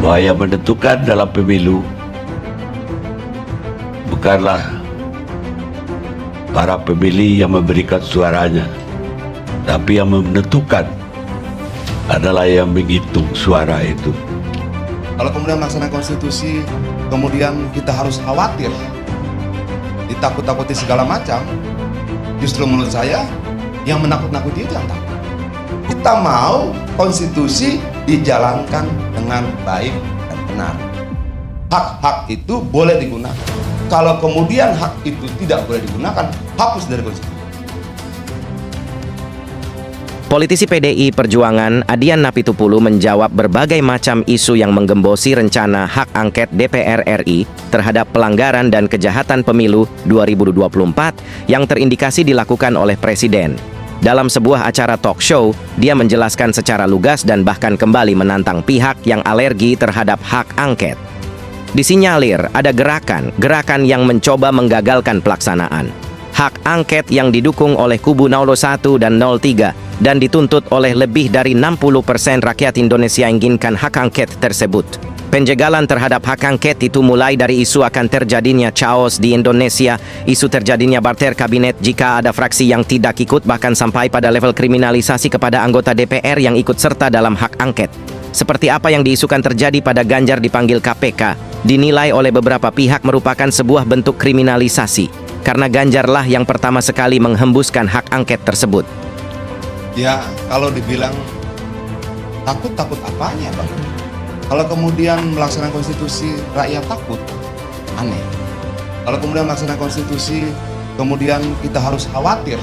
bahwa yang menentukan dalam pemilu bukanlah para pemilih yang memberikan suaranya, tapi yang menentukan adalah yang menghitung suara itu. Kalau kemudian melaksanakan konstitusi, kemudian kita harus khawatir, ditakut-takuti segala macam, justru menurut saya yang menakut-nakuti itu yang takut. Kita mau konstitusi dijalankan dengan baik dan benar. Hak-hak itu boleh digunakan. Kalau kemudian hak itu tidak boleh digunakan, hapus dari konstitusi. Politisi PDI Perjuangan Adian Napitupulu menjawab berbagai macam isu yang menggembosi rencana hak angket DPR RI terhadap pelanggaran dan kejahatan pemilu 2024 yang terindikasi dilakukan oleh Presiden. Dalam sebuah acara talk show, dia menjelaskan secara lugas dan bahkan kembali menantang pihak yang alergi terhadap hak angket. Disinyalir ada gerakan yang mencoba menggagalkan pelaksanaan hak angket yang didukung oleh kubu 01 dan 03 dan dituntut oleh lebih dari 60% rakyat Indonesia inginkan hak angket tersebut. Penjagalan terhadap hak angket itu mulai dari isu akan terjadinya chaos di Indonesia, isu terjadinya barter kabinet jika ada fraksi yang tidak ikut, bahkan sampai pada level kriminalisasi kepada anggota DPR yang ikut serta dalam hak angket. Seperti apa yang diisukan terjadi pada Ganjar dipanggil KPK, dinilai oleh beberapa pihak merupakan sebuah bentuk kriminalisasi, karena Ganjarlah yang pertama sekali menghembuskan hak angket tersebut. Ya, kalau dibilang takut apanya, Bang? Kalau kemudian melaksanakan konstitusi rakyat takut, aneh. Kalau kemudian melaksanakan konstitusi, kemudian kita harus khawatir,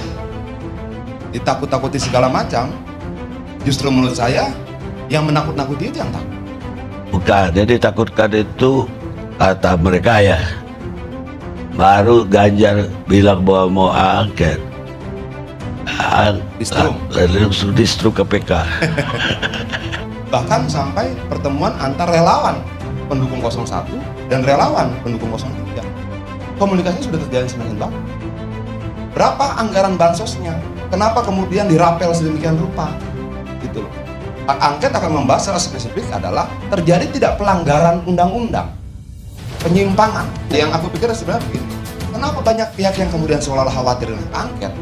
ditakut-takuti segala macam, justru menurut saya yang menakut-nakuti itu yang takut. Bukan, jadi takutkan itu kata mereka ya. Baru Ganjar bilang bahwa mau angket. Distru KPK. Bahkan sampai pertemuan antar relawan pendukung 01 dan relawan pendukung 03. Komunikasi sudah terjalin semakin bagus. Berapa anggaran bansosnya? Kenapa kemudian dirapel sedemikian rupa? Gitu loh. Hak angket akan membahas secara spesifik adalah terjadi tidak pelanggaran undang-undang, penyimpangan. Yang aku pikir sebenarnya begini, kenapa banyak pihak yang kemudian seolah-olah khawatir dengan hak angket?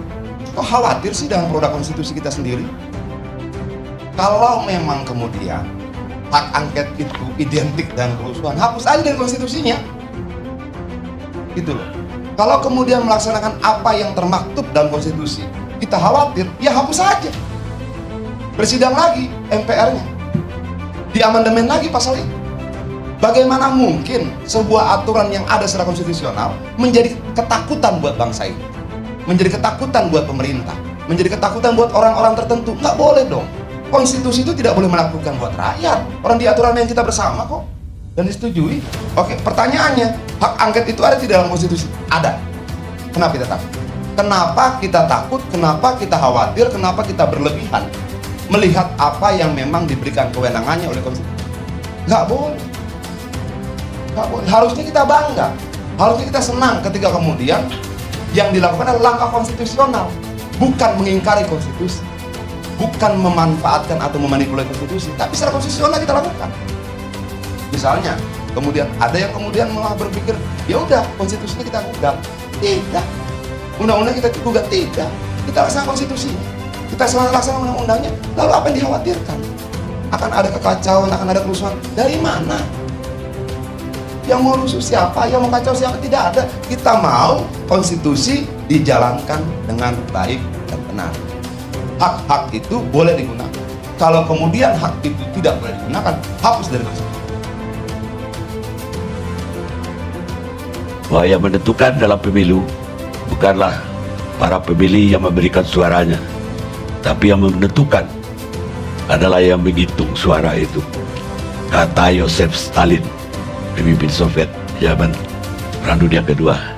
Kok khawatir sih dengan produk konstitusi kita sendiri? Kalau memang kemudian hak angket itu identik dengan kerusuhan, hapus aja dari konstitusinya. Gitu loh. Kalau kemudian melaksanakan apa yang termaktub dalam konstitusi, kita khawatir, ya hapus aja. Bersidang lagi MPR-nya, diamandemen lagi pasal itu. Bagaimana mungkin sebuah aturan yang ada secara konstitusional menjadi ketakutan buat bangsa ini, menjadi ketakutan buat pemerintah, menjadi ketakutan buat orang-orang tertentu? Nggak boleh dong. Konstitusi itu tidak boleh melakukan buat rakyat. Orang di aturan yang kita bersama kok dan disetujui. Oke, pertanyaannya, hak angket itu ada di dalam konstitusi? Ada. Kenapa kita takut? Kenapa kita takut? Kenapa kita khawatir? Kenapa kita berlebihan melihat apa yang memang diberikan kewenangannya oleh konstitusi? Nggak boleh. Nggak boleh. Harusnya kita bangga, harusnya kita senang ketika kemudian yang dilakukan adalah langkah konstitusional, bukan mengingkari konstitusi, bukan memanfaatkan atau memanipulasi konstitusi, tapi secara konstitusional kita lakukan. Misalnya, kemudian ada yang kemudian malah berpikir, ya udah konstitusinya kita gugat. Tidak. Undang-undang kita gugat, tidak. Kita laksanakan konstitusinya, kita laksanakan undang-undangnya. Lalu apa yang dikhawatirkan? Akan ada kekacauan, akan ada kerusuhan. Dari mana? Yang mau rusuh siapa? Yang mau kacau siapa? Tidak ada. Kita mau konstitusi dijalankan dengan baik dan benar. Hak-hak itu boleh digunakan. Kalau kemudian hak itu tidak boleh digunakan, hapus dari konstitusi. Bahwa yang menentukan dalam pemilu bukanlah para pemilih yang memberikan suaranya, tapi yang menentukan adalah yang menghitung suara itu. Kata Yosef Stalin, pemimpin Soviet zaman Perang Dunia Kedua.